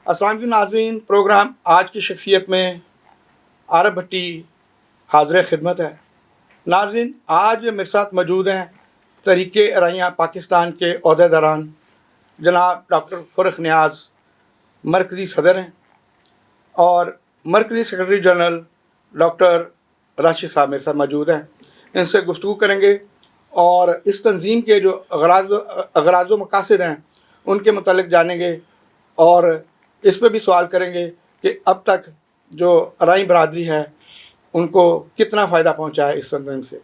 अस्सलाम वालेकुम नाज़रीन, प्रोग्राम आज की शख्सियत में आरब भट्टी हाज़िर खिदमत है। नाज़रीन, आज मेरे साथ मौजूद हैं तहरीके राइयाँ पाकिस्तान के ओहदेदारान जनाब डॉक्टर फ़रुख नियाज़ मरकज़ी सदर हैं और मरकज़ी सेक्रेटरी जनरल डॉक्टर राशिद साहब मेरे साथ मौजूद हैं। इनसे गुफ्तगू करेंगे और इस तंज़ीम के जो अगराज़ व मकासद हैं उनके मतलब जानेंगे और इस पर भी सवाल करेंगे कि अब तक जो राई बरादरी है उनको कितना फ़ायदा पहुंचा है इस तंजीम से।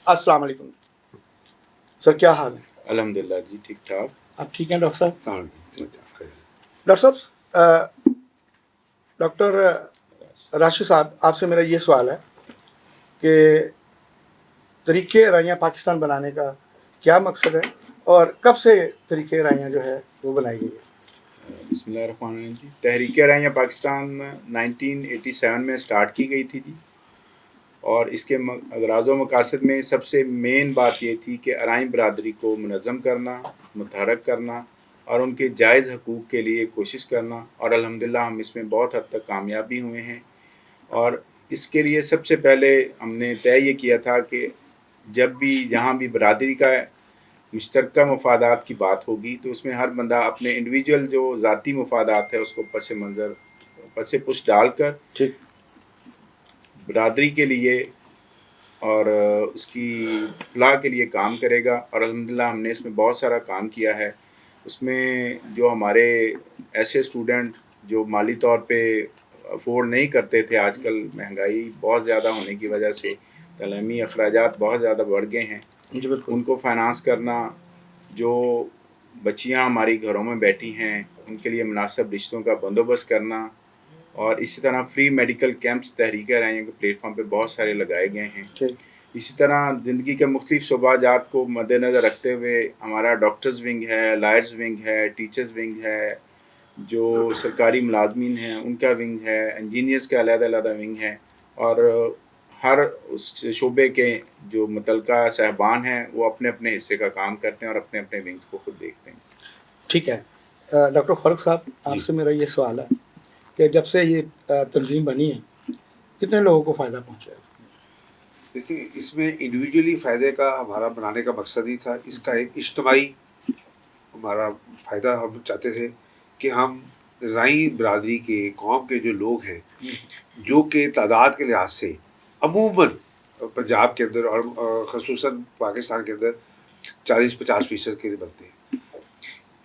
अस्सलाम वालेकुम सर, क्या हाल है? अल्हम्दुलिल्लाह जी, ठीक ठाक। आप ठीक हैं डॉक्टर साहब? डॉक्टर साहब, डॉक्टर राशिद साहब, आपसे मेरा ये सवाल है कि तरीके राइयाँ पाकिस्तान बनाने का क्या मकसद है और कब से तरीके राइयाँ जो है वो बनाई गई है? बिस्मिल्लाहिर्रहमानिर्रहीम जी। तहरीक राइयाँ पाकिस्तान 1987 में स्टार्ट की गई थी जी, और इसके अगराज़ व मकासद में सबसे मेन बात ये थी कि अराई बरादरी को मुनज़्ज़म करना, मुतहरक करना और उनके जायज़ हकूक़ के लिए कोशिश करना, और अल्हम्दुलिल्लाह हम इसमें बहुत हद तक कामयाब भी हुए हैं। और इसके लिए सबसे पहले हमने तय ये किया था कि जब भी जहाँ भी बरादरी का मुश्तरका मफादात की बात होगी तो उसमें हर बंदा अपने इंडिविजुअल जो ज़ाती मफादात है उसको पस पुश डालकर ठीक, बरादरी के लिए और उसकी फलाह के लिए काम करेगा। और अल्हम्दुलिल्लाह हमने इसमें बहुत सारा काम किया है। उसमें जो हमारे ऐसे स्टूडेंट जो माली तौर पे अफोर्ड नहीं करते थे, आजकल महंगाई बहुत ज़्यादा होने की वजह से तलीमी अखराजात बहुत ज़्यादा बढ़ गए हैं, जी बिल्कुल। उनको फाइनेंस करना, जो बच्चियां हमारी घरों में बैठी हैं उनके लिए मुनासिब रिश्तों का बंदोबस्त करना, और इसी तरह फ्री मेडिकल कैंप्स तहरीक राइयाँ के प्लेटफॉर्म पे बहुत सारे लगाए गए हैं। ठीक, इसी तरह ज़िंदगी के मुख्तलिफ शोबाजात को मद्देनज़र रखते हुए हमारा डॉक्टर्स विंग है, लायर्स विंग है, टीचर्स विंग है, जो सरकारी मुलाजमीन हैं उनका विंग है, इंजीनियर्स का अलग-अलग विंग है, और हर उस शोबे के जो मुतलका साहबान हैं वो अपने अपने हिस्से का काम करते हैं और अपने अपने विंग्स को खुद देखते हैं। ठीक है। डॉक्टर फ़रुख साहब, आपसे मेरा ये सवाल है कि जब से ये तंजीम बनी है कितने लोगों को फ़ायदा पहुंचा है? देखिए, इसमें इंडिविजुअली फ़ायदे का हमारा बनाने का मकसद ही था। इसका एक इज्तिमाई हमारा फ़ायदा हम चाहते थे कि हम राई बरादरी के कौम के जो लोग हैं, जो कि तादाद के लिहाज से अमूमन पंजाब के अंदर और ख़ुसूसन पाकिस्तान के अंदर 40-50% के लिए बनते हैं,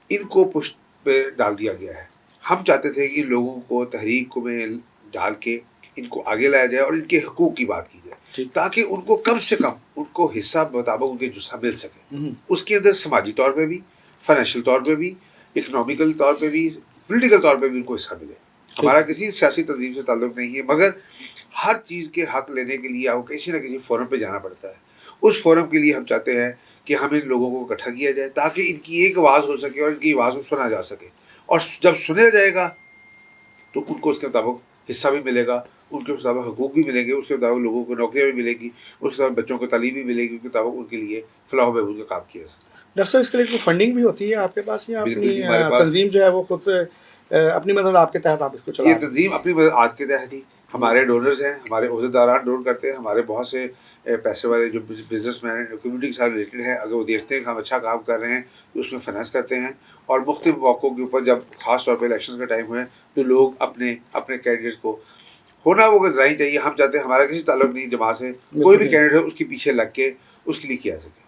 इनको पुष्ट पे डाल दिया गया है। हम चाहते थे कि लोगों को तहरीक में डाल के इनको आगे लाया जाए और इनके हकूक़ की बात की जाए, ताकि उनको कम से कम उनको हिस्सा मुताबिक उनके जुस्सा मिल सके। उसके अंदर समाजी तौर पे भी, फाइनेंशियल तौर पे भी, इकनॉमिकल तौर पे भी, पॉलिटिकल तौर पे भी उनको हिस्सा मिले। हमारा किसी सियासी तंजीम से ताल्लुक़ नहीं है, मगर हर चीज़ के हक लेने के लिए आपको किसी न किसी फोरम पे जाना पड़ता है। उस फोरम के लिए हम चाहते हैं कि हम इन लोगों को इकट्ठा किया जाए ताकि इनकी एक आवाज़ हो सके और इनकी आवाज़ को सुना जा सके, और जब सुना जाएगा तो उनको उसके मुताबिक हिस्सा भी मिलेगा, उनके मुताबिक हकूक़ भी मिलेंगे, उसके मुताबिक लोगों को नौकरियाँ भी मिलेंगी, उसके मुताबिक बच्चों को तालीम भी मिलेगी, उसके मुताबिक उनके लिए फलाह व बहबूद का काम किया जा सकता है। डॉक्टर साहब, इसके लिए कोई फंडिंग भी होती है आपके पास या बिल्कुल अपनी जी, हमारे पास तंजीम जो है वो खुद से अपनी मदद आपके तहत आप इसको चला ये रहे हैं? तंजीम अपनी मदद आज के तहत ही, हमारे डोनर्स हैं, हमारे ओहदेदारान डोन करते हैं, हमारे बहुत से पैसे वाले जो बिजनेसमैन हैं, कम्युनिटी के साथ रिलेटेड हैं, अगर वो देखते हैं कि हम अच्छा काम कर रहे हैं तो उसमें फाइनेंस करते हैं। और मुख्तलिफ मौक़ों के ऊपर जब ख़ास तौर पर इलेक्शन का टाइम हुए तो लोग अपने अपने कैंडिडेट को होना वो नहीं चाहिए, हम चाहते हैं हमारा किसी ताल्लुक़ नहीं जमा से, कोई भी कैंडिडेट है उसके पीछे लग के उसके लिए किया सके।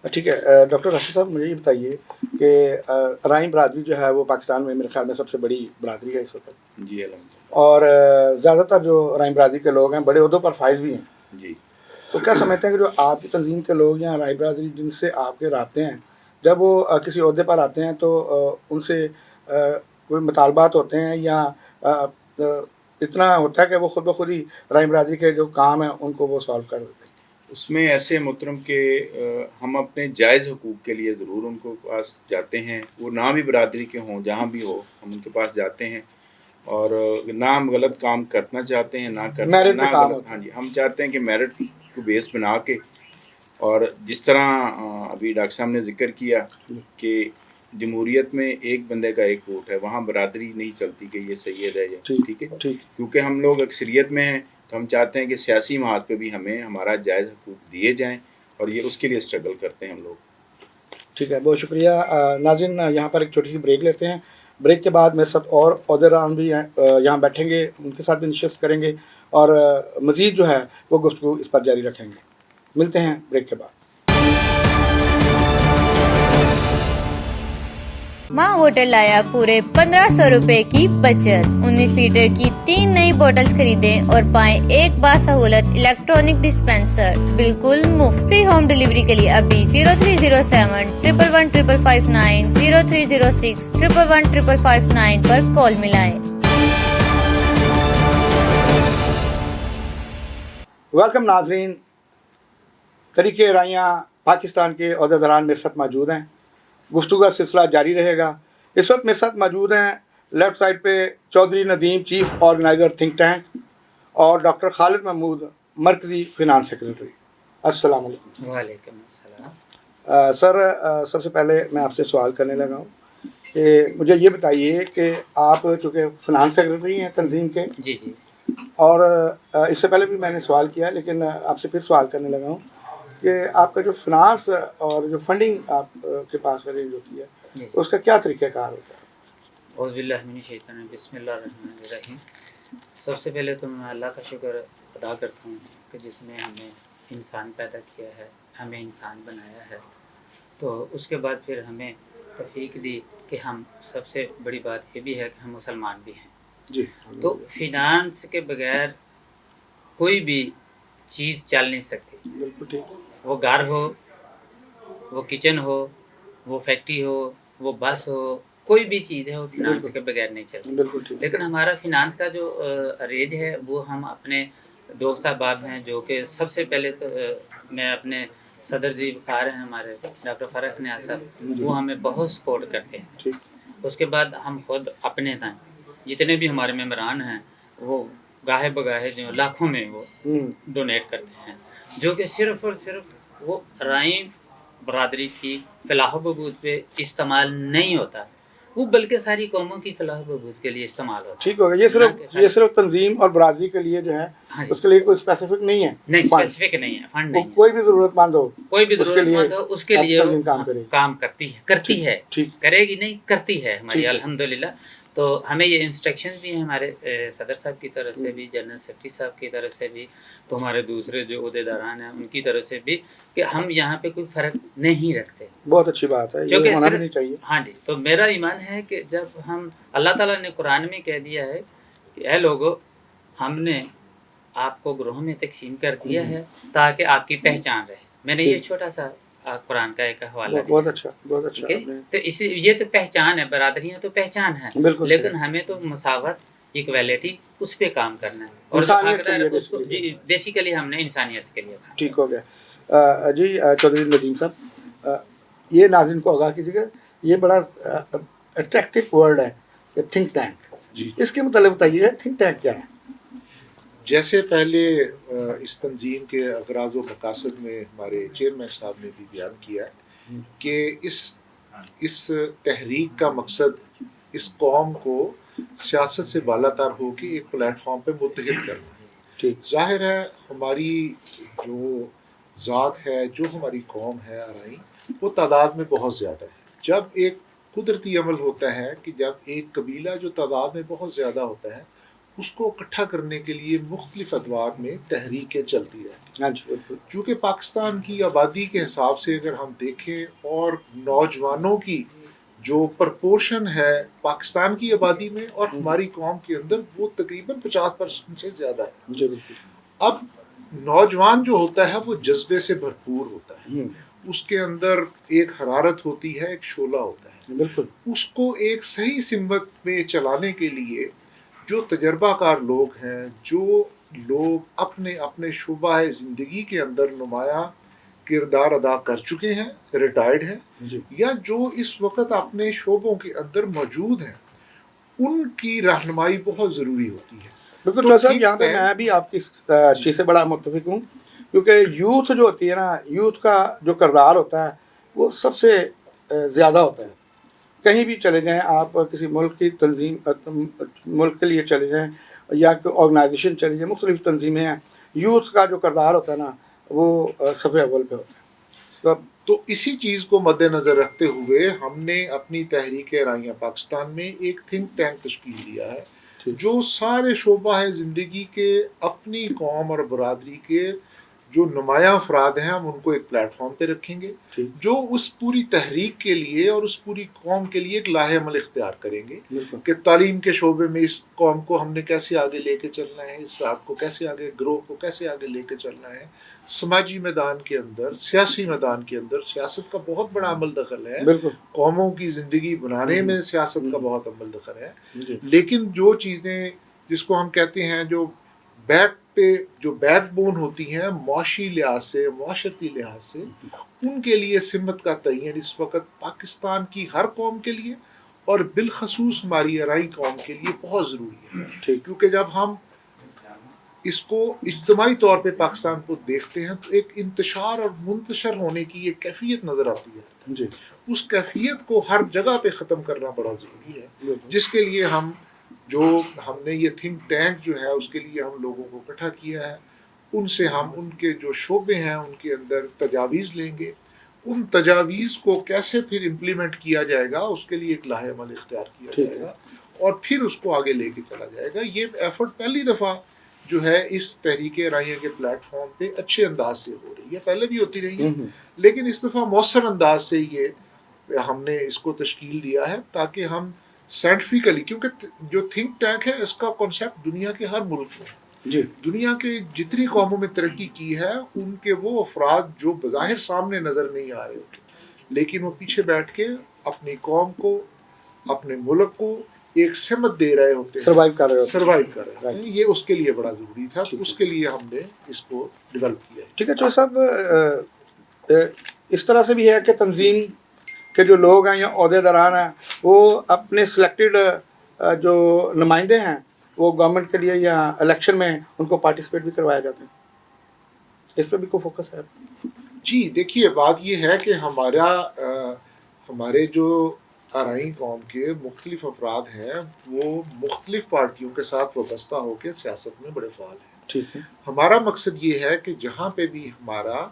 ठीक है। डॉक्टर राशिद साहब, मुझे ये बताइए कि राई बरादरी जो है वो पाकिस्तान में मेरे ख्याल में सबसे बड़ी बरादरी है इस वक्त जी अल्हम्दुलिल्लाह। और ज़्यादातर जो राई बरादरी के लोग हैं बड़े ओहदों पर फाइज भी हैं। जी, तो क्या समझते हैं कि जो आपकी तंजीम के लोग या राई बरादरी जिनसे आपके राब्ते हैं, जब वो किसी ओहदे पर आते हैं तो उनसे कोई मुतालबात होते हैं या इतना होता है कि वो खुद ब खुद ही राई बरादरी के जो काम हैं उनको वो सॉल्व कर देते हैं? उसमें ऐसे मोहतरम के हम अपने जायज़ हकूक़ के लिए ज़रूर उनको पास जाते हैं, वो ना भी बरादरी के हों, जहाँ भी हो हम उनके पास जाते हैं, और ना हम गलत काम करना चाहते हैं, मेरिट पे ना काम गलत। होता हाँ है। जी, हम चाहते हैं कि मेरिट को बेस बना के, और जिस तरह अभी डॉक्टर साहब ने ज़िक्र किया कि جمہوریت میں ایک بندے کا ایک ووٹ ہے، وہاں برادری نہیں چلتی کہ یہ سید ہے یا ٹھیک ہے، ٹھیک کیونکہ ہم لوگ اکثریت میں ہیں تو ہم چاہتے ہیں کہ سیاسی محاذ پہ بھی ہمیں ہمارا جائز حقوق دیے جائیں، اور یہ اس کے لیے اسٹرگل کرتے ہیں ہم لوگ. ٹھیک ہے، بہت شکریہ. ناظرین، یہاں پر ایک چھوٹی سی بریک لیتے ہیں. بریک کے بعد میرے ساتھ اور عہدیداران بھی یہاں بیٹھیں گے، ان کے ساتھ بھی نشست کریں گے اور مزید جو ہے وہ گفتگو اس پر جاری رکھیں گے. ملتے ہیں بریک کے بعد. ماں واٹر لایا پورے 1500 روپے کی بچت. 19 لیٹر کی 3 نئی بوٹلز خریدیں اور پائیں ایک باسہولت الیکٹرانک ڈسپینسر بالکل مفت. فری ہوم ڈیلیوری کے لیے ابھی 0307 111 559 0306 111 559 پر کال ملائیں. ویلکم ناظرین، طریقے رائیاں پاکستان کے عہدیداران میرے ساتھ موجود ہیں. گفتگو کا سلسلہ جاری رہے گا. اس وقت میرے ساتھ موجود ہیں لیفٹ سائڈ پہ Chaudhry Nadeem, chief organiser think tank, اور ڈاکٹر خالد محمود، مرکزی فنانس سیکرٹری. السلام علیکم. وعلیکم السلام. سر، سب سے پہلے میں آپ سے سوال کرنے لگا ہوں کہ مجھے یہ بتائیے کہ آپ چونکہ فنانس سیکرٹری ہیں تنظیم کے، جی جی اور اس سے پہلے بھی میں نے سوال کیا لیکن آپ سے پھر سوال کرنے لگا ہوں کہ آپ کا جو فنانس اور جو فنڈنگ آپ کے پاس ارینج ہوتی ہے جی اس کا کیا طریقہ کار ہوتا ہے؟ اعوذ باللہ من الشیطان الرجیم، بسم اللہ الرحمن الرحیم. سب سے پہلے تو میں اللہ کا شکر ادا کرتا ہوں کہ جس نے ہمیں انسان پیدا کیا ہے، ہمیں انسان بنایا ہے. تو اس کے بعد پھر ہمیں توفیق دی کہ ہم، سب سے بڑی بات یہ بھی ہے کہ ہم مسلمان بھی ہیں. جی. تو فنانس کے بغیر کوئی بھی چیز چل نہیں سکتی. بالکل ٹھیک. وہ گھر ہو، وہ کچن ہو، وہ فیکٹری ہو، وہ بس ہو، کوئی بھی چیز ہے وہ فنانس کے بغیر نہیں چلتی. بالکل ٹھیک. لیکن ہمارا فنانس کا جو ریج ہے وہ ہم اپنے دوست احباب ہیں، جو کہ سب سے پہلے تو میں اپنے صدر جی وقار ہیں ہمارے ڈاکٹر فرق نیاز صاحب، وہ ہمیں بہت سپورٹ کرتے ہیں. ٹھیک. اس کے بعد ہم خود اپنے تائیں جتنے بھی ہمارے ممبران ہیں وہ گاہے بگاہے جو لاکھوں میں وہ ڈونیٹ کرتے ہیں، جو کہ صرف اور صرف وہ رائیں برادری کی فلاح و بہبود پہ استعمال نہیں ہوتا، وہ بلکہ ساری قوموں کی فلاح و بہبود کے لیے استعمال ہوتا ہے. ٹھیک ہوگا. یہ صرف تنظیم اور برادری کے لیے جو ہے ہاں جی. اس کے لیے کوئی اسپیسیفک نہیں ہے. نہیں، اسپیسیفک نہیں ہے، فنڈ نہیں ہے. کوئی بھی ضرورت مند ہو، کوئی بھی اس کے ضرورت لیے مند ہو اس کے آپ لیے تنظیم کام وہ کرے. کام کرتی ہے. ٹھیک. کرے گی نہیں، کرتی ہے ہماری ٹھیک ہے. الحمدللہ. تو ہمیں یہ انسٹرکشنز بھی ہیں ہمارے صدر صاحب کی طرف سے بھی، جنرل سیکرٹری صاحب کی طرف سے بھی، تو ہمارے دوسرے جو عہدیداران ہیں ان کی طرف سے بھی، کہ ہم یہاں پہ کوئی فرق نہیں رکھتے. بہت اچھی بات ہے، یہ ہونا بھی نہیں چاہیے. ہاں جی. تو میرا ایمان ہے کہ جب ہم، اللہ تعالیٰ نے قرآن میں کہہ دیا ہے کہ اے لوگو، ہم نے آپ کو گروہوں میں تقسیم کر دیا ہے تاکہ آپ کی پہچان رہے. میں نے یہ چھوٹا سا قرآن کا ایک حوالہ دیا. بہت اچھا، بہت اچھا. تو اس یہ تو پہچان ہے، برادریاں تو پہچان ہے، لیکن ہمیں تو مساوات، ایکویلٹی، اس پہ کام کرنا ہے. اور بیسیکلی ہم نے انسانیت کے لیے. ٹھیک ہو گیا. جی چودھری ندیم صاحب، یہ ناظرین کو آگاہ کیجیے گا، یہ بڑا اٹریکٹیو ورڈ ہے کہ تھنک ٹینک. جی. اس کے متعلق بتائیے، تھنک ٹینک کیا ہے؟ جیسے پہلے اس تنظیم کے اغراض و مقاصد میں ہمارے چیئرمین صاحب نے بھی بیان کیا ہے کہ اس تحریک کا مقصد اس قوم کو سیاست سے بالا تر ہو کے ایک پلیٹ فارم پہ متحد کرنا ہے. ٹھیک. ظاہر ہے ہماری جو ذات ہے، جو ہماری قوم ہے آرائی، وہ تعداد میں بہت زیادہ ہے. جب ایک قدرتی عمل ہوتا ہے کہ جب ایک قبیلہ جو تعداد میں بہت زیادہ ہوتا ہے اس کو اکٹھا کرنے کے لیے مختلف ادوار میں تحریکیں چلتی رہتی ہیں. چونکہ پاکستان کی آبادی کے حساب سے اگر ہم دیکھیں اور نوجوانوں کی جو پرپورشن ہے پاکستان کی آبادی میں اور ہماری قوم کے اندر، وہ تقریباً 50% سے زیادہ ہے. اب نوجوان جو ہوتا ہے وہ جذبے سے بھرپور ہوتا ہے، اس کے اندر ایک حرارت ہوتی ہے، ایک شعلہ ہوتا ہے. بالکل. اس کو ایک صحیح سمت میں چلانے کے لیے جو تجربہ کار لوگ ہیں، جو لوگ اپنے اپنے شعبہ زندگی کے اندر نمایاں کردار ادا کر چکے ہیں، ریٹائرڈ ہیں، یا جو اس وقت اپنے شعبوں کے اندر موجود ہیں، ان کی رہنمائی بہت ضروری ہوتی ہے. بالکل صاحب، یہاں پہ میں بھی آپ کی چیز سے بڑا متفق ہوں، کیونکہ یوتھ جو ہوتی ہے نا، یوتھ کا جو کردار ہوتا ہے وہ سب سے زیادہ ہوتا ہے. کہیں بھی چلے جائیں آپ، کسی ملک کی تنظیم ملک کے لیے چلے جائیں یا کوئی آرگنائزیشن چلے جائیں، مختلف تنظیمیں ہیں، یوتھ کا جو کردار ہوتا ہے نا وہ صفحہ اول پہ ہوتا ہے. تو اسی چیز کو مد نظر رکھتے ہوئے ہم نے اپنی تحریک رائیاں پاکستان میں ایک تھنک ٹینک تشکیل دیا ہے جو سارے شعبہ ہے زندگی کے، اپنی قوم اور برادری کے جو نمایاں افراد ہیں ہم ان کو ایک پلیٹ فارم پہ رکھیں گے جو اس پوری تحریک کے لیے اور اس پوری قوم کے لیے ایک لاہ عمل اختیار کریں گے کہ تعلیم کے شعبے میں اس قوم کو ہم نے کیسے آگے لے کے چلنا ہے، اس ذات کو کیسے آگے، گروہ کو کیسے آگے لے کے چلنا ہے. سماجی میدان کے اندر، سیاسی میدان کے اندر سیاست کا بہت بڑا عمل دخل ہے، قوموں کی زندگی بنانے میں سیاست کا بہت عمل دخل ہے. لیکن جو چیزیں جس کو ہم کہتے ہیں جو بیک بون ہوتی ہیں معاشی لحاظ سے، معاشرتی لحاظ سے، ان کے لیے سمت کا تعین اس وقت پاکستان کی ہر قوم کے لیے اور بالخصوص ہماری ارائی قوم کے لیے بہت ضروری ہے. کیونکہ جب ہم اس کو اجتماعی طور پہ پاکستان کو دیکھتے ہیں تو ایک انتشار اور منتشر ہونے کی ایک کیفیت نظر آتی ہے. اس کیفیت کو ہر جگہ پہ ختم کرنا بڑا ضروری ہے، جس کے لیے ہم نے یہ تھنک ٹینک جو ہے اس کے لیے ہم لوگوں کو اکٹھا کیا ہے. ان سے ہم ان کے جو شعبے ہیں ان کے اندر تجاویز لیں گے، ان تجاویز کو کیسے پھر امپلیمنٹ کیا جائے گا اس کے لیے ایک لاہ عمل اختیار کیا جائے گا اور پھر اس کو آگے لے کے چلا جائے گا. یہ ایفرٹ پہلی دفعہ جو ہے اس تحریک رائیاں کے پلیٹ فارم پہ اچھے انداز سے ہو رہی ہے، پہلے بھی ہوتی رہی ہے لیکن اس دفعہ مؤثر انداز سے یہ ہم نے اس کو تشکیل دیا ہے تاکہ ہم سائنٹیفکلی، کیونکہ جو تھنک ٹینک ہے اس کا کانسیپٹ دنیا کے ہر ملک میں، دنیا کے جتنی قوموں میں ترقی کی ہے ان کے وہ افراد جو بظاہر سامنے نظر نہیں آ رہے ہوتے لیکن وہ پیچھے بیٹھ کے اپنی قوم کو، اپنے ملک کو ایک سمت دے رہے ہوتے ہیں، سروائیو کر رہے ہوتے ہیں. یہ اس کے لیے بڑا ضروری تھا، تو اس کے لیے ہم نے اس کو ڈیولپ کیا ہے. ٹھیک ہے چودھری صاحب، اس طرح سے بھی ہے کہ تنظیم کے جو لوگ ہیں یا عہدیداران ہیں وہ اپنے سلیکٹڈ جو نمائندے ہیں وہ گورنمنٹ کے لیے یا الیکشن میں ان کو پارٹیسپیٹ بھی کروایا جاتے ہیں، اس پہ بھی کوئی فوکس ہے؟ جی دیکھیے، بات یہ ہے کہ ہمارے جو ارائی قوم کے مختلف افراد ہیں وہ مختلف پارٹیوں کے ساتھ وابستہ ہو کے سیاست میں بڑے فعال ہیں. ہمارا مقصد یہ ہے کہ جہاں پہ بھی ہمارا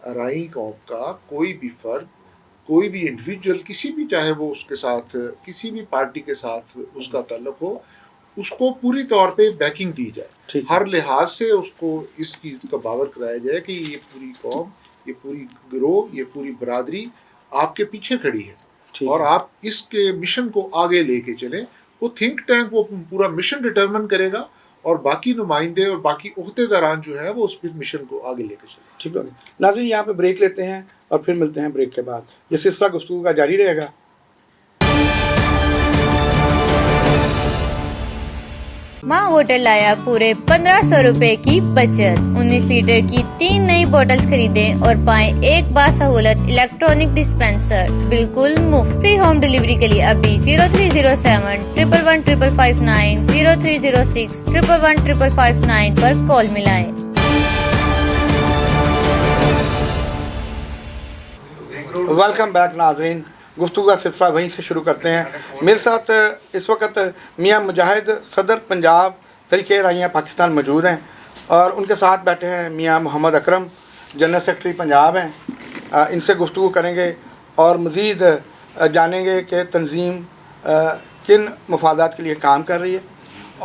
ارائی قوم کا کوئی بھی فرد، کوئی بھی انڈیویجول، کسی بھی، چاہے وہ اس کے ساتھ کسی بھی پارٹی کے ساتھ اس کا تعلق ہو، اس کو پوری طور پہ بیکنگ دی جائے، ہر لحاظ سے اس کو اس چیز کا باور کرایا جائے کہ یہ پوری قوم، یہ پوری گروہ، یہ پوری برادری آپ کے پیچھے کھڑی ہے اور آپ اس کے مشن کو آگے لے کے چلیں. وہ تھنک ٹینک وہ پورا مشن ڈٹرمن کرے گا اور باقی نمائندے اور باقی عہدیداران جو ہے وہ اس مشن کو آگے لے کے چلیں. ٹھیک ہے ناظرین، یہاں پہ بریک لیتے ہیں اور پھر ملتے ہیں بریک کے بعد. یہ سلسلہ گفتگو کا جاری رہے گا. ماں واٹر لایا پورے 1500 روپے کی بچت. 19 لیٹر کی 3 نئی بوٹلز خریدیں اور پائیں ایک باسہولت الیکٹرانک ڈسپینسر بالکل مفت. فری ہوم ڈیلیوری کے لیے ابھی 0307 111 559 0306 111 559 پر کال ملائیں. ویلکم بیک ناظرین، گفتگو کا سلسلہ وہیں سے شروع کرتے ہیں. میرے ساتھ اس وقت میاں مجاہد صدر پنجاب تحریک رائیاں پاکستان موجود ہیں اور ان کے ساتھ بیٹھے ہیں میاں محمد اکرم، جنرل سیکرٹری پنجاب ہیں. ان سے گفتگو کریں گے اور مزید جانیں گے کہ تنظیم کن مفادات کے لیے کام کر رہی ہے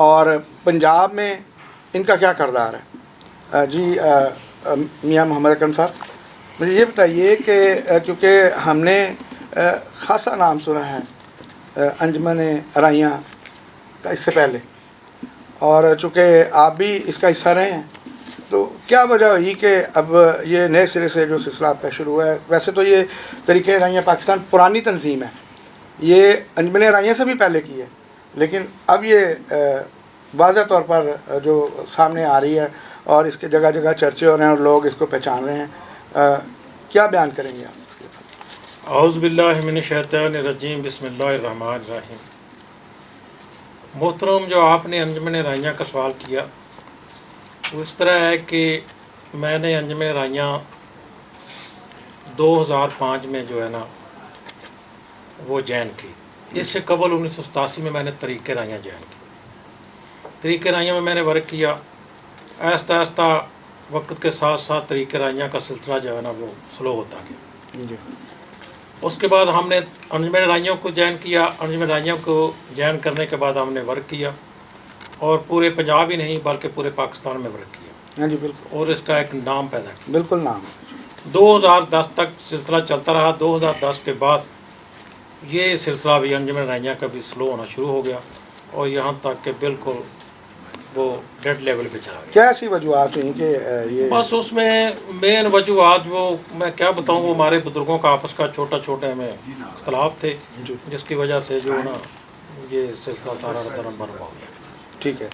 اور پنجاب میں ان کا کیا کردار ہے. جی میاں محمد اکرم صاحب، مجھے یہ بتائیے کہ کیونکہ ہم نے خاصا نام سنا ہے انجمن ارائیاں کا اس سے پہلے، اور چونکہ آپ بھی اس کا حصہ رہے ہیں، تو کیا وجہ ہوئی کہ اب یہ نئے سرے سے جو سلسلہ آپ کا شروع ہوا ہے؟ ویسے تو یہ تحریک رائیاں پاکستان پرانی تنظیم ہے، یہ انجمن ارائیاں سے بھی پہلے کی ہے، لیکن اب یہ واضح طور پر جو سامنے آ رہی ہے اور اس کے جگہ جگہ چرچے ہو رہے ہیں اور لوگ اس کو پہچان رہے ہیں. کیا بیان کریں گے آپ؟ اعوذ باللہ من الشیطان الرجیم، بسم اللہ الرحمن الرحیم. محترم، جو آپ نے انجمن رائیاں کا سوال کیا وہ اس طرح ہے کہ میں نے انجمن رائیاں 2005 میں جو ہے نا وہ جوائن کی. इससे कबल 1987 में मैंने तरीक़े राइयाँ ज्वाइन की। तरीक़े राइयाँ में मैंने वर्क किया। आहिस्ता आहिस्ता वक्त के साथ साथ तरीक़े राइयाँ का सिलसिला जो है ना वो स्लो होता गया। जी उसके बाद हमने अंजुमन राइयों को ज्वाइन किया। अंजुमन राइयों को ज्वाइन करने के बाद हमने वर्क किया और पूरे पंजाब ही नहीं बल्कि पूरे पाकिस्तान में वर्क किया हाँ जी बिल्कुल और इसका एक नाम पैदा किया। बिल्कुल नाम है। 2010 तक सिलसिला चलता रहा। 2010 के बाद ये सिलसिला भी अंजुमन राइयाँ का भी स्लो होना शुरू हो गया और यहाँ तक कि बिल्कुल वो डेड लेवल पे चला गया। क्या ऐसी वजूहत हुई कि ये बस उसमें मेन वजूहत वो मैं क्या बताऊँ, वो हमारे बुजुर्गों का आपस का छोटा छोटे में इख्तलाफ थे जिसकी वजह से जो ना ये सिलसिला सारा दरम बरम हो गया। ठीक है।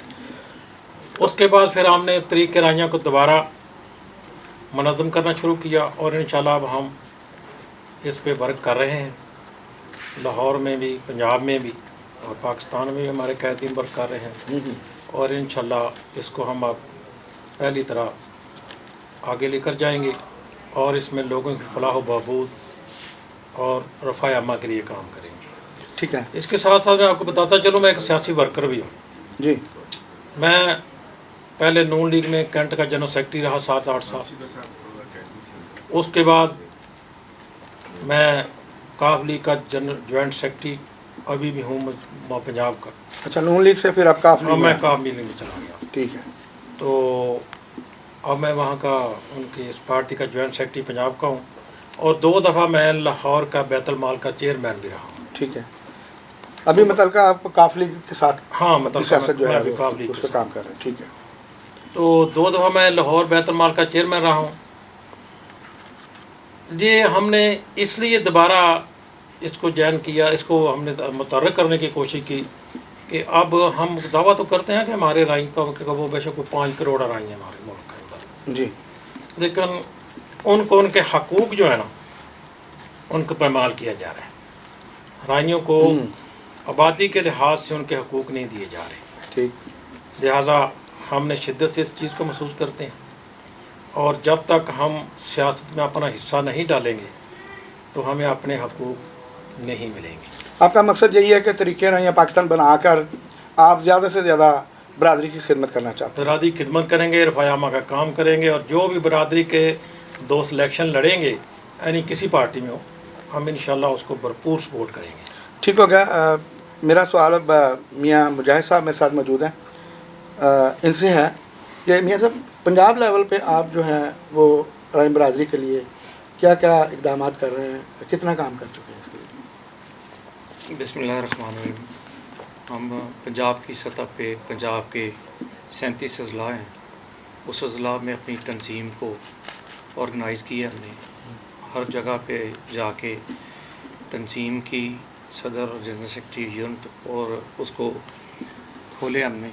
उसके बाद फिर हमने तरीक़े राइयाँ को दोबारा मुनज़्ज़म करना शुरू किया और इंशाल्लाह अब हम इस पे वर्क कर रहे हैं। लाहौर में भी, पंजाब में भी और पाकिस्तान में भी हमारे कैदीन वर्क कर रहे हैं और इंशाल्लाह इसको हम अब पहली तरह आगे लेकर जाएंगे और इसमें लोगों की फलाह व बहबूद और रफ़ा अम्मा के लिए काम करेंगे। ठीक है इसके साथ साथ मैं आपको बताता चलूँ मैं एक सियासी वर्कर भी हूँ। जी मैं पहले नून लीग में कैंट का जनरल सेक्रेटरी रहा 7-8 साल। उसके बाद मैं काफ लीग का जनरल जॉइंट सेक्रेटरी अभी भी हूँ पंजाब का। अच्छा नून लीग से फिर आप काफ़ी हाँ मैं काफ लीग में चला गया। ठीक है। तो अब मैं वहाँ का उनकी इस पार्टी का जॉइंट सेक्रेटरी पंजाब का हूँ और 2 दफ़ा मैं लाहौर का बैतुल माल का चेयरमैन भी रहा हूँ। ठीक है। अभी मतलब का आप काफ लीग के साथ हाँ मतलब सियासत जो मैं है अभी वो काफ लीग उस के पर काम कर रहे हैं। ठीक है। तो 2 दफ़ा मैं लाहौर बैतुल माल का चेयरमैन रहा हूँ। ये हमने इसलिए दोबारा इसको ज्वाइन किया, इसको हमने मुतहर्रिक करने की कोशिश की कि अब हम दावा तो करते हैं कि हमारे राई का वो बेशक कोई 5 करोड़ राई है हमारे मुल्क के अंदर, जी लेकिन उनको उनके हकूक़ जो है ना उनको पैमाल किया जा रहा है। राइयों को आबादी के लिहाज से उनके हकूक़ नहीं दिए जा रहे। ठीक। लिहाजा हमने शिद्दत से इस चीज़ को महसूस करते हैं और जब तक हम सियासत में अपना हिस्सा नहीं डालेंगे तो हमें अपने हकूक़ नहीं मिलेंगे। आपका मकसद यही है कि तरीक़े राइयाँ पाकिस्तान बनाकर आप ज़्यादा से ज़्यादा बरादरी की खिदमत करना चाहते हैं। बरादरी की खिदमत करेंगे, रफ़ायामा का काम करेंगे और जो भी बरादरी के दोस्त इलेक्शन लड़ेंगे यानी किसी पार्टी में हो, हम इंशाल्लाह उसको भरपूर सपोर्ट करेंगे। ठीक हो गया। मेरा सवाल अब मियाँ मुजाहिद साहब मेरे साथ मौजूद हैं, इनसे है कि मियाँ साहब पंजाब लेवल पे आप जो हैं वो राई बरादरी के लिए क्या क्या इक़दाम कर रहे हैं, कितना काम कर चुके हैं इसके लिए? बिस्मिल्लाहिर्रहमानिर्रहीम। हम पंजाब की सतह पे पंजाब के 37 अज़ला हैं, उस अज़ला में अपनी तंजीम को ऑर्गेनाइज़ किया हमने। हर जगह पे जाके तंजीम की सदर और जनरल सेक्रेटरी यूनिट और उसको खोले हमने।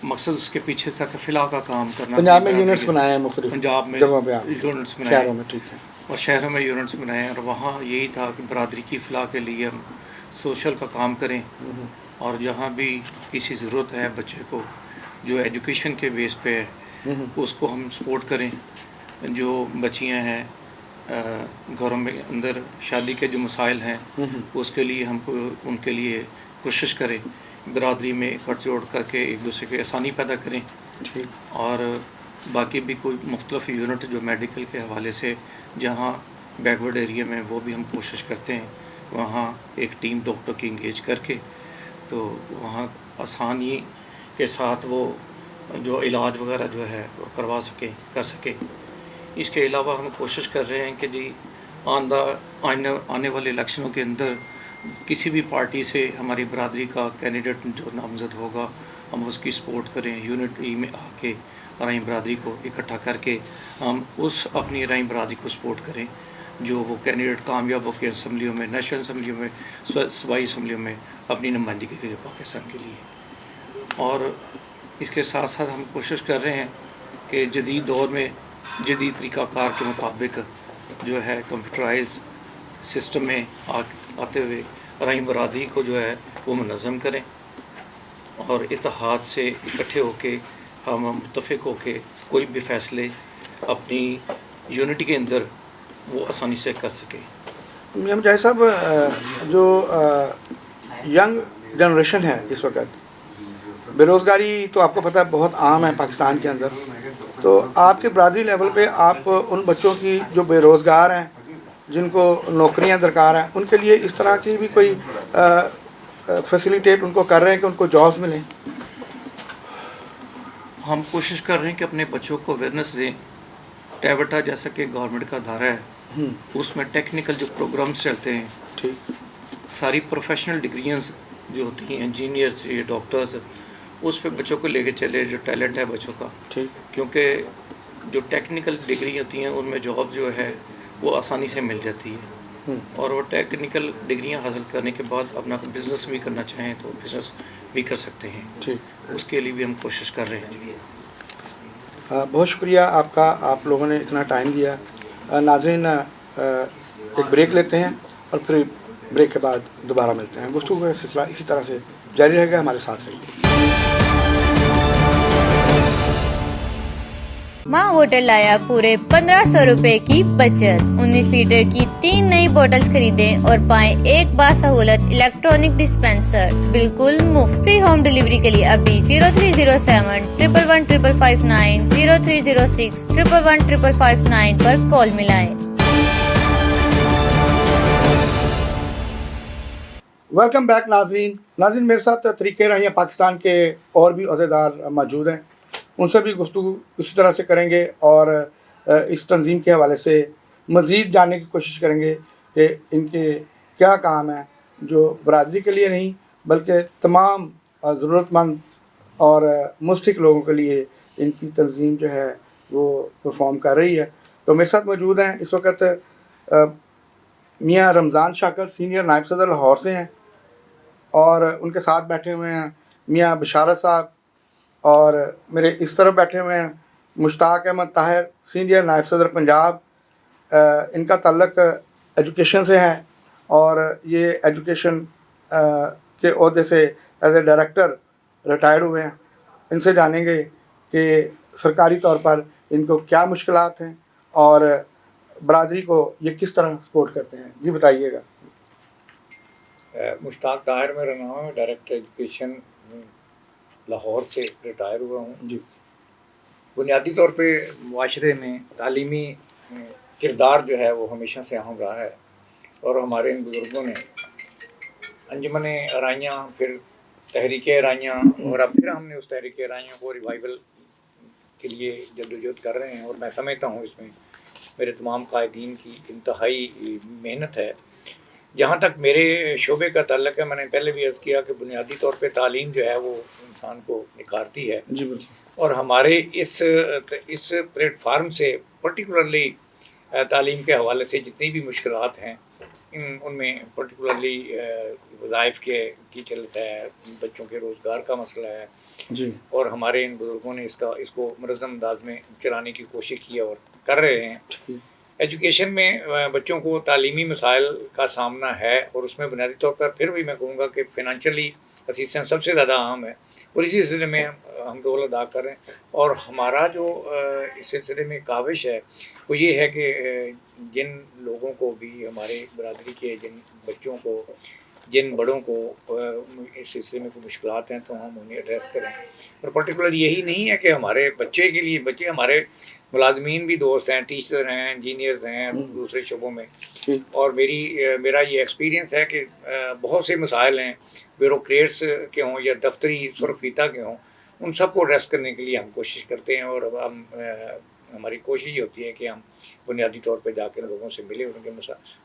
मकसद उसके पीछे था कि फ़िलहाल का काम करना। पंजाब में यूनिट्स बनाए हैं मुख्तलिफ पंजाब में जगहों पे आप यूनिट्स बनाए शहरों में। ठीक है। और शहरों में यूनिट्स बनाए और वहाँ यही था कि बरादरी की फ़लाह के लिए हम सोशल का काम करें और जहाँ भी किसी ज़रूरत है बच्चे को जो एजुकेशन के बेस पे है उसको हम सपोर्ट करें। जो बच्चियाँ हैं घरों में अंदर शादी के जो मसाइल हैं उसके लिए हमको उनके लिए कोशिश करें, बरादरी में इकट्ठ जोड़ करके एक दूसरे की आसानी पैदा करें। ठीक। और बाकी भी कोई मुख्तलिफ यूनिट जो मेडिकल के हवाले से जहाँ बैकवर्ड एरिया में वो भी हम कोशिश करते हैं वहाँ एक टीम डॉक्टर की इंगेज करके तो वहाँ आसानी के साथ वो जो इलाज वगैरह जो है वो करवा सके कर सके। इसके अलावा हम कोशिश कर रहे हैं कि जी आने वाले इलेक्शनों के अंदर किसी भी पार्टी से हमारी बरादरी का कैंडिडेट जो नामज़द होगा हम उसकी सपोर्ट करें। यूनिटी में आके राई बरादरी को इकट्ठा करके हम उस अपनी राई बरादरी को सपोर्ट करें जो वो कैंडिडेट कामयाब होकर असम्बलियों में, नेशनल असम्बलियों में, सूबाई असम्बलियों में अपनी नुमाइंदगी करें पाकिस्तान के लिए। और इसके साथ साथ हम कोशिश कर रहे हैं कि जदीद दौर में जदीद तरीक़ाकार के मुताबिक जो है कंप्यूटराइज सिस्टम में आते हुए राई बरादरी को जो है वो मुनज़्ज़म करें और इत्तेहाद से इकट्ठे होके हम मुत्तफ़िक़ होके कोई भी फ़ैसले अपनी यूनिटी के अंदर वो आसानी से कर सकें। मियां मुजाहिद साहब जो यंग जनरेशन है इस वक्त, बेरोज़गारी तो आपको पता है बहुत आम है पाकिस्तान के अंदर, तो आपके बरादरी लेवल पे आप उन बच्चों की जो बेरोज़गार हैं, जिनको नौकरियां दरकार हैं, उनके लिए इस तरह की भी कोई फैसिलिटेट उनको कर रहे हैं कि उनको जॉब्स मिलें? हम कोशिश कर रहे हैं कि अपने बच्चों को अवेयरनेस दें। टैबटा जैसा कि गवर्नमेंट का अदारा है, उसमें टेक्निकल जो प्रोग्राम्स चलते हैं, ठीक, सारी प्रोफेशनल डिग्रियाँ जो होती हैं, इंजीनियर्स, ये डॉक्टर्स, उस पे बच्चों को लेके चले, जो टैलेंट है बच्चों का, ठीक, क्योंकि जो टेक्निकल डिग्री होती हैं उनमें जॉब जो है वो आसानी से मिल जाती है, और वो टेक्निकल डिग्रियां हासिल करने के बाद अपना बिज़नेस भी करना चाहें तो बिज़नेस भी कर सकते हैं। ठीक। उसके लिए भी हम कोशिश कर रहे हैं। बहुत शुक्रिया आपका, आप लोगों ने इतना टाइम दिया। नाज़रीन, एक ब्रेक लेते हैं और फिर ब्रेक के बाद दोबारा मिलते हैं। गुफ्तगू का सिलसिला इसी तरह से जारी रहेगा, हमारे साथ रहिए। माँ होटल लाया पूरे 1500 रुपए की बचत। 19 लीटर की 3 नई बोतल्स खरीदें और पाएं एक बासहूलत इलेक्ट्रॉनिक डिस्पेंसर बिल्कुल मुफ्त। फ्री होम डिलीवरी के लिए अभी 0307 111 559 0306 111 559 पर कॉल मिलाएं। वेलकम बैक नाज़रीन, मेरे साथ तरीके रहिया पाकिस्तान के और भी अहदेदार मौजूद हैं, उनसे भी गुफ्तगू इसी तरह से करेंगे और इस तंजीम के हवाले से मज़ीद जानने की कोशिश करेंगे कि इनके क्या काम है जो बरादरी के लिए नहीं बल्कि तमाम ज़रूरतमंद और मुस्तहिक लोगों के लिए इनकी तंजीम जो है वो परफॉर्म कर रही है। तो मेरे साथ मौजूद हैं इस वक्त मियाँ रमज़ान शाकर, सीनियर नायब सदर लाहौर से हैं, और उनके साथ बैठे हुए हैं मियाँ बशारत साहब, और मेरे इस तरफ बैठे हुए हैं मुश्ताक अहमद ताहिर, सीनियर नायब सदर पंजाब। इनका ताल्लुक एजुकेशन से है और ये एजुकेशन के ओहदे से एज ए डायरेक्टर रिटायर्ड हुए हैं। इनसे जानेंगे कि सरकारी तौर पर इनको क्या मुश्किलात हैं और बरादरी को ये किस तरह सपोर्ट करते हैं। जी बताइएगा। मुश्ताक ताहिर मेरा नाम है, डायरेक्टर एजुकेशन लाहौर से रिटायर हुआ हूँ। जी। बुनियादी तौर पे मुआशरे में तालीमी किरदार जो है वो हमेशा से अहम रहा है, और हमारे इन बुज़ुर्गों ने अंजुमन अराइयाँ, फिर तहरीक अराइयाँ, और अब फिर हमने उस तहरीक अराइयाँ को रिवाइवल के लिए जद्दोजहद कर रहे हैं। और मैं समझता हूँ इसमें मेरे तमाम कायदीन की इंतहाई मेहनत है। जहाँ तक मेरे शोबे का ताल्लुक है, मैंने पहले भी अर्ज़ किया कि बुनियादी तौर पे तालीम जो है वो इंसान को निखारती है। जी बिल्कुल। और हमारे इस प्लेटफार्म से पर्टिकुलरली तालीम के हवाले से जितनी भी मुश्किलात हैं उनमें पर्टिकुलरली वज़ाइफ की चलत है, बच्चों के रोज़गार का मसला है जी। और हमारे इन बुज़ुर्गों ने इसको मुनज़्ज़म अंदाज में चलाने की कोशिश की और कर रहे हैं। एजुकेशन में बच्चों को तालीमी मसाइल का सामना है, और उसमें बुनियादी तौर पर फिर भी मैं कहूँगा कि फ़िनंशियली असिस्टेंस सबसे ज़्यादा अहम है, और इसी सिलसिले में हम रोल अदा कर रहे हैं। और हमारा जो इस सिलसिले में काविश है वो ये है कि जिन लोगों को भी, हमारे बरादरी के जिन बच्चों को, जिन बड़ों को इस सिलसिले में कोई मुश्किलात हैं तो हम उन्हें एड्रेस करें। और पर्टिकुलर यही नहीं है कि हमारे बच्चे के लिए, बच्चे हमारे मुलाजमीन भी दोस्त हैं, टीचर हैं, इंजीनियर्स हैं दूसरे शोबों में। और मेरा ये एक्सपीरियंस है कि बहुत से मसाइल हैं, ब्यूरोक्रेट्स के हों या दफ्तरी सुरफीता के हों, उन सब को एड्रेस करने के लिए हम कोशिश करते हैं। और हम हमारी कोशिश ये होती है कि हम बुनियादी तौर पे जाकर लोगों से मिले, उनके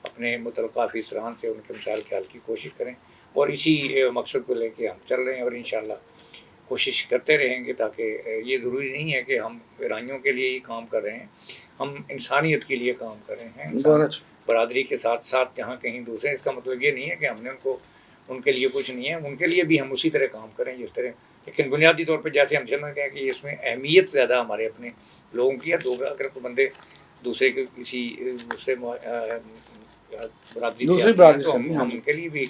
अपने मुतल्लिक़ा अफ़सरान से उनके मसाइल के हल की कोशिश करें, और इसी मकसद को लेके हम चल रहे हैं और इंशाअल्लाह कोशिश करते रहेंगे। ताकि ये ज़रूरी नहीं है कि हम ईरानियों के लिए ही काम कर रहे हैं, हम इंसानियत के लिए काम कर रहे हैं, बरादरी के साथ साथ जहाँ कहीं दूसरे। इसका मतलब ये नहीं है कि हमने उनके लिए कुछ नहीं है, उनके लिए भी हम उसी तरह काम करें जिस तरह। लेकिन बुनियादी तौर पर जैसे हम समझते हैं कि इसमें अहमियत ज़्यादा हमारे अपने लोगों की है। अगर कोई बंदे दूसरे के किसी दूसरे बरादरी से तो हम उनके लिए भी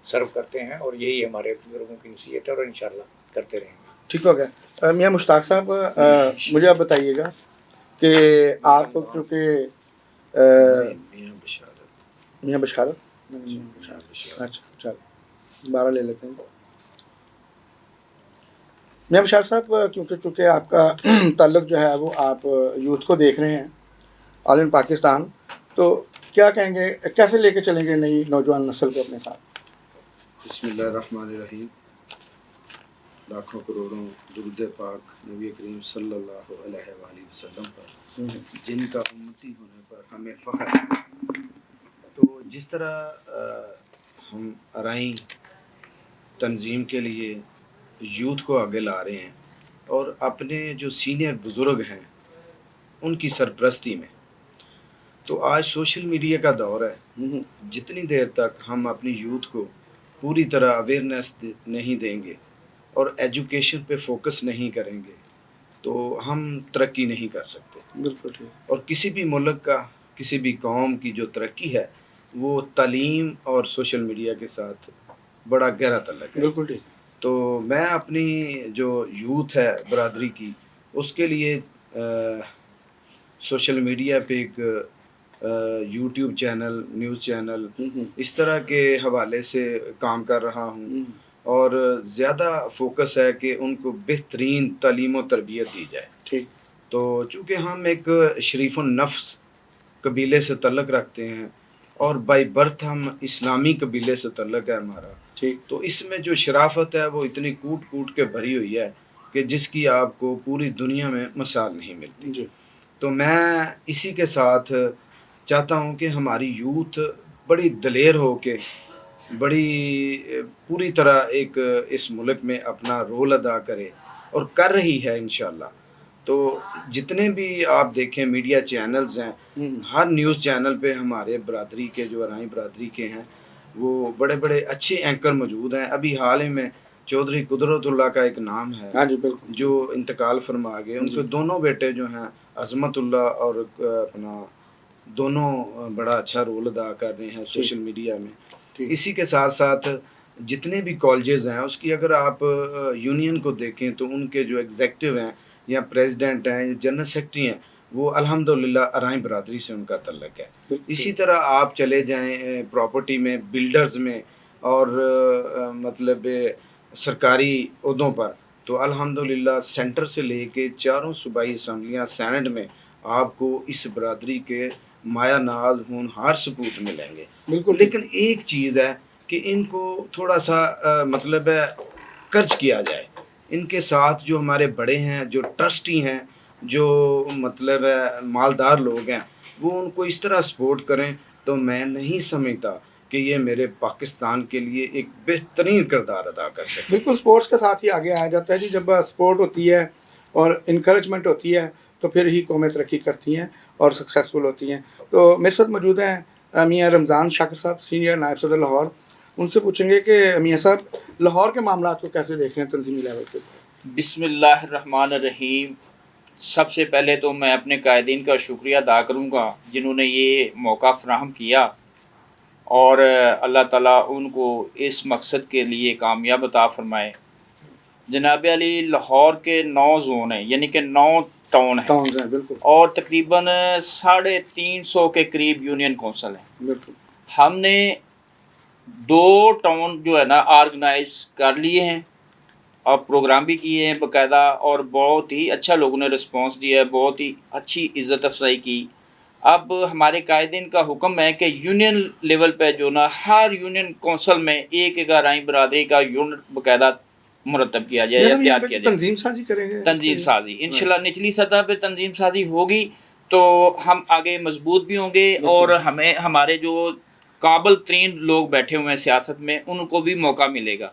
सर्व करते हैं, और यही हमारे बुजुर्गों की नसीहत है, और इंशाअल्लाह करते रहेंगे। ठीक हो गया। मियाँ मुश्ताक साहब, मुझे आप बताइएगा कि आप क्योंकि मियाँ बशारत, अच्छा चलो, 12 ले लेते हैं। मियां बशार साहब, क्योंकि आपका ताल्लुक जो है वो आप यूथ को देख रहे हैं ऑल इन पाकिस्तान, तो क्या कहेंगे, कैसे लेके चलेंगे नई नौजवान नस्ल को अपने साथ? बिस्मिल्लाहिर्रहमानिर्रहीम। लाखों करोड़ों दुरूद पाक नबी करीम सल्लल्लाहु अलैहि वसल्लम पर, जिनका उम्मती होने पर हमें फ़ख्र है। तो जिस तरह हम अराई तंजीम के लिए यूथ को आगे ला रहे हैं और अपने जो सीनियर बुज़ुर्ग हैं उनकी सरपरस्ती में, तो आज सोशल मीडिया का दौर है। जितनी देर तक हम अपनी यूथ को पूरी तरह अवेयरनेस नहीं देंगे और एजुकेशन पे फोकस नहीं करेंगे तो हम तरक्की नहीं कर सकते। बिल्कुल ठीक। और किसी भी मुल्क का, किसी भी कौम की जो तरक्की है वो तालीम और सोशल मीडिया के साथ बड़ा गहरा ताल्लुक है। बिल्कुल ठीक। तो मैं अपनी जो यूथ है बरादरी की, उसके लिए सोशल मीडिया पे एक यूट्यूब चैनल, न्यूज़ चैनल, इस तरह के हवाले से काम कर रहा हूँ और ज़्यादा फोकस है कि उनको बेहतरीन तालीम और तरबियत दी जाए। ठीक। तो चूँकि हम एक शरीफ़ुन नफ्स कबीले से तल्लक़ रखते हैं और बाई बर्थ हम इस्लामी कबीले से तल्लक़ है हमारा, ठीक, तो इसमें जो शराफत है वो इतनी कूट कूट के भरी हुई है कि जिसकी आपको पूरी दुनिया में मिसाल नहीं मिलती। जी। तो मैं इसी के साथ चाहता हूँ कि हमारी यूथ बड़ी दलेर हो के, बड़ी पूरी तरह एक इस मुल्क में अपना रोल अदा करे और कर रही है इंशाल्लाह। तो जितने भी आप देखें मीडिया चैनल्स हैं, हर न्यूज़ चैनल पे हमारे बरादरी के, जो अराई बरादरी के हैं, वो बड़े बड़े अच्छे एंकर मौजूद हैं। अभी हाल ही में चौधरी कुदरतुल्लाह का एक नाम है, हाँ जी बिल्कुल, जो इंतकाल फरमा गए। उनके दोनों बेटे जो हैं अज़मतुल्लाह और अपना, दोनों बड़ा अच्छा रोल अदा कर रहे हैं सोशल मीडिया में। इसी के साथ साथ जितने भी कॉलेजेस हैं उसकी अगर आप यूनियन को देखें तो उनके जो एग्जेक्टिव हैं या प्रेसिडेंट हैं या जनरल सेक्रेटरी हैं, वो अल्हम्दुलिल्लाह अराई बरादरी से उनका तल्लक है। इसी तरह आप चले जाएं प्रॉपर्टी में, बिल्डर्स में और मतलब सरकारी उहदों पर, तो अल्हम्दुलिल्लाह सेंटर से लेके चारों सूबाई असम्बलियाँ, सेनेट में आपको इस बरादरी के माया नाज होनहार सपूत मिलेंगे। बिल्कुल। लेकिन एक चीज़ है कि इनको थोड़ा सा मतलब है कर्ज किया जाए। इनके साथ जो हमारे बड़े हैं, जो ट्रस्टी हैं, जो मतलब है मालदार लोग हैं, वो उनको इस तरह सपोर्ट करें तो मैं नहीं समझता कि ये मेरे पाकिस्तान के लिए एक बेहतरीन किरदार अदा कर सके। बिल्कुल, स्पोर्ट्स के साथ ही आगे आया जाता है जी। जब सपोर्ट होती है और इनकरेजमेंट होती है तो फिर ही कौमें तरक्की करती हैं और सक्सेसफुल होती हैं। तो मेरे साथ मौजूद हैं मियाँ रमज़ान शाकिर साहब, सीनियर नायब सदर लाहौर। उनसे पूछेंगे कि मियाँ साहब, लाहौर के मामला को कैसे देख रहे हैं तंजीमी लेवल पे? बिस्मिल्लाहिर्रहमानिर्रहीम। सबसे पहले तो मैं अपने कायदीन का शुक्रिया अदा करूँगा जिन्होंने ये मौका फ़राहम किया, और अल्लाह ताला उनको इस मकसद के लिए कामयाब अता फ़रमाए। जनाब अली, लाहौर के 9 जोन हैं, यानी कि 9 टाउन हैं, बिल्कुल, और तकरीबन 350 के करीब यूनियन कौंसल हैं। बिल्कुल। हमने 2 टाउन जो है ना ऑर्गेनाइज कर लिए हैं और प्रोग्राम भी किए हैं बाकायदा, और बहुत ही अच्छा लोगों ने रिस्पांस दिया है, बहुत ही अच्छी इज़्ज़त अफजाई की। अब हमारे कायदीन का हुक्म है कि यूनियन लेवल पे जो ना हर यूनियन कौंसल में एक अराई बरादरी का यूनिट बाकायदा मुरतब किया जाए या तैयार किया जाए। तंजीम साजी करेंगे, तंजीम साजी इंशाल्लाह निचली सतह पे तंजीम साजी होगी तो हम आगे मजबूत भी होंगे, और हमें हमारे जो काबिल तरीन लोग बैठे हुए हैं सियासत में उनको भी मौका मिलेगा,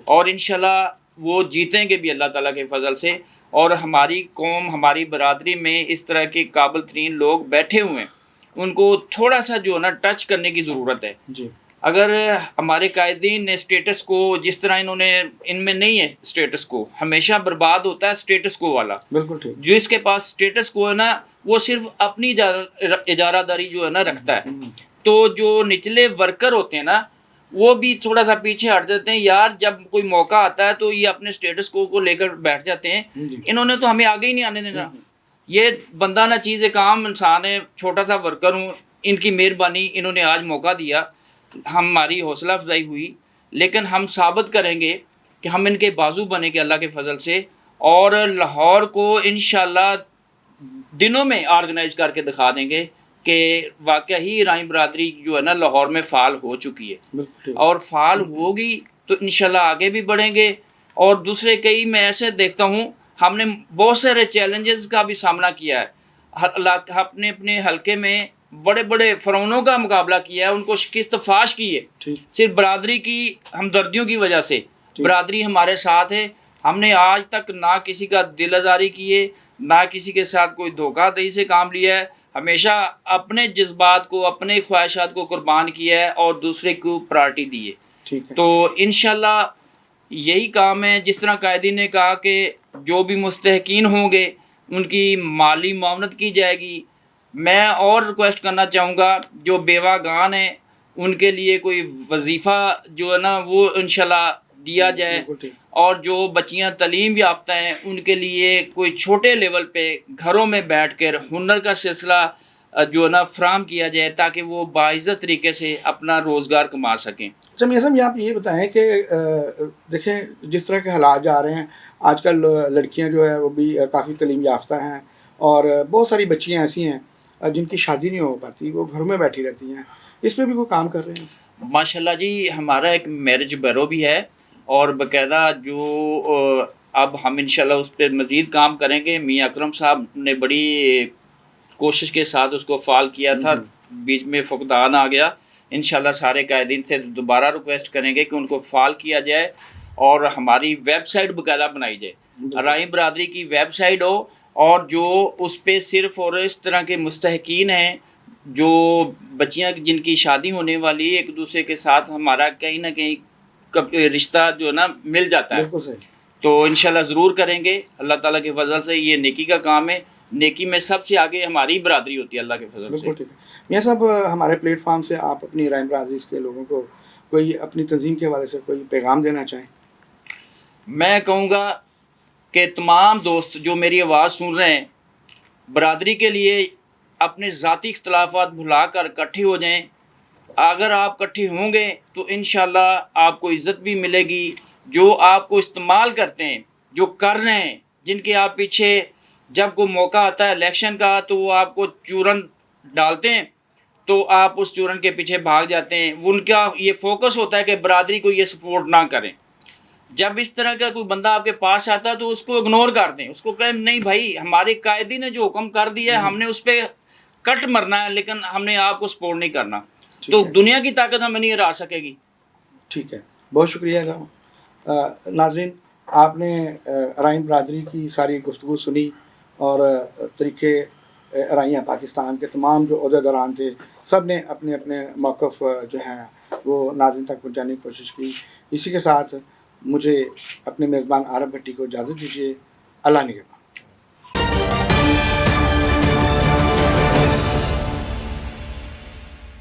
और इंशाल्लाह वो जीतेंगे भी अल्लाह ताला के फजल से। और हमारी कौम, हमारी बरादरी में इस तरह के काबिल तरीन लोग बैठे हुए हैं, उनको थोड़ा सा जो है ना टच करने की ज़रूरत है जी। अगर हमारे कायदीन ने स्टेटस को जिस तरह इन्होंने, इनमें नहीं है स्टेटस को, हमेशा बर्बाद होता है स्टेटस को वाला। बिल्कुल ठीक। जिसके पास स्टेटस को है ना वो सिर्फ अपनी इजारादारी जो है ना रखता है, तो जो निचले वर्कर होते हैं ना वो भी थोड़ा सा पीछे हट जाते हैं। यार जब कोई मौका आता है तो ये अपने स्टेटस को लेकर बैठ जाते हैं। इन्होंने तो हमें आगे ही नहीं आने देना। ये बंदा ना चीज़ एक आम इंसान है, छोटा सा वर्कर हूँ, इनकी मेहरबानी, इन्होंने आज मौका दिया, हमारी हौसला अफजाई हुई, لیکن ہم ثابت کریں گے کہ ہم ان کے بازو بنیں گے اللہ کے فضل سے، اور لاہور کو انشاءاللہ دنوں میں آرگنائز کر کے دکھا دیں گے کہ واقعہ ہی ارائیں برادری جو ہے نا لاہور میں فعال ہو چکی ہے، اور فعال ہوگی تو انشاءاللہ آگے بھی بڑھیں گے. اور دوسرے کئی میں ایسے دیکھتا ہوں، ہم نے بہت سارے چیلنجز کا بھی سامنا کیا ہے، اپنے اپنے حلقے میں بڑے بڑے فرعونوں کا مقابلہ کیا ہے، ان کو شکست فاش کی ہے صرف برادری کی ہمدردیوں کی وجہ سے. برادری ہمارے ساتھ ہے، ہم نے آج تک نہ کسی کا دل آزاری کیے، نہ کسی کے ساتھ کوئی دھوکہ دہی سے کام لیا ہے، ہمیشہ اپنے جذبات کو، اپنے خواہشات کو قربان کیا ہے اور دوسرے کو پرائرٹی دی ہے. تو انشاءاللہ یہی کام ہے. جس طرح قائدین نے کہا کہ جو بھی مستحقین ہوں گے ان کی مالی معاونت کی جائے گی. میں اور ریکویسٹ کرنا چاہوں گا جو بیوہ گان ہیں ان کے لیے کوئی وظیفہ جو ہے نا وہ انشاءاللہ دیا جائے، اور جو بچیاں تعلیم یافتہ ہیں ان کے لیے کوئی چھوٹے لیول پہ گھروں میں بیٹھ کر ہنر کا سلسلہ جو ہے نا فراہم کیا جائے تاکہ وہ باعزت طریقے سے اپنا روزگار کما سکیں. اچھا میاں صاحب، آپ یہ بتائیں کہ دیکھیں جس طرح کے حالات جا رہے ہیں آج کل، لڑکیاں جو ہے وہ بھی کافی تعلیم یافتہ ہیں، اور بہت ساری بچیاں ایسی ہیں جن کی شادی نہیں ہو پاتی، وہ گھروں میں بیٹھی رہتی ہیں. اس پہ بھی وہ کام کر رہے ہیں؟ ماشاءاللہ جی، ہمارا ایک میرج بیورو بھی ہے، اور باقاعدہ جو اب ہم انشاءاللہ اس پہ مزید کام کریں گے. میاں اکرم صاحب نے بڑی کوشش کے ساتھ اس کو فعال کیا تھا، بیچ میں فقدان آ گیا. انشاءاللہ سارے قائدین سے دوبارہ ریکویسٹ کریں گے کہ ان کو فعال کیا جائے، اور ہماری ویب سائٹ باقاعدہ بنائی جائے، ارائیں برادری کی ویب سائٹ ہو، اور جو اس پہ صرف اور اس طرح کے مستحقین ہیں جو بچیاں جن کی شادی ہونے والی ایک دوسرے کے ساتھ ہمارا کہیں نہ کہیں رشتہ جو ہے نا مل جاتا ہے، تو انشاءاللہ ضرور کریں گے. اللہ تعالیٰ کے فضل سے یہ نیکی کا کام ہے، نیکی میں سب سے آگے ہماری برادری ہوتی ہے اللہ کے فضل سے. میاں صاحب، ہمارے پلیٹ فارم سے آپ اپنی ارائیں برادری کے لوگوں کو کوئی اپنی تنظیم کے حوالے سے کوئی پیغام دینا چاہیں؟ میں کہوں گا کہ تمام دوست جو میری آواز سن رہے ہیں، برادری کے لیے اپنے ذاتی اختلافات بھلا کر اکٹھے ہو جائیں. اگر آپ اکٹھے ہوں گے تو انشاءاللہ آپ کو عزت بھی ملے گی. جو آپ کو استعمال کرتے ہیں، جو کر رہے ہیں، جن کے آپ پیچھے جب کوئی موقع آتا ہے الیکشن کا تو وہ آپ کو چورن ڈالتے ہیں، تو آپ اس چورن کے پیچھے بھاگ جاتے ہیں. ان کا یہ فوکس ہوتا ہے کہ برادری کو یہ سپورٹ نہ کریں. جب اس طرح کا کوئی بندہ آپ کے پاس آتا ہے تو اس کو اگنور کر دیں، اس کو کہیں نہیں بھائی، ہمارے قائدین نے جو حکم کر دیا ہے ہم نے اس پہ کٹ مرنا ہے، لیکن ہم نے آپ کو سپورٹ نہیں کرنا. تو دنیا کی طاقت ہمیں نہیں ہرا سکے گی. ٹھیک ہے، بہت شکریہ. ناظرین، آپ نے ارائیں برادری کی ساری گفتگو سنی، اور طریقے ارائیاں پاکستان کے تمام جو عہدیداران تھے سب نے اپنے اپنے موقف جو ہیں وہ ناظرین تک پہنچانے کی کوشش کی. اسی کے ساتھ مجھے اپنے میزبان عارف بھٹی کو اجازت دیجیے. اللہ نگہبان.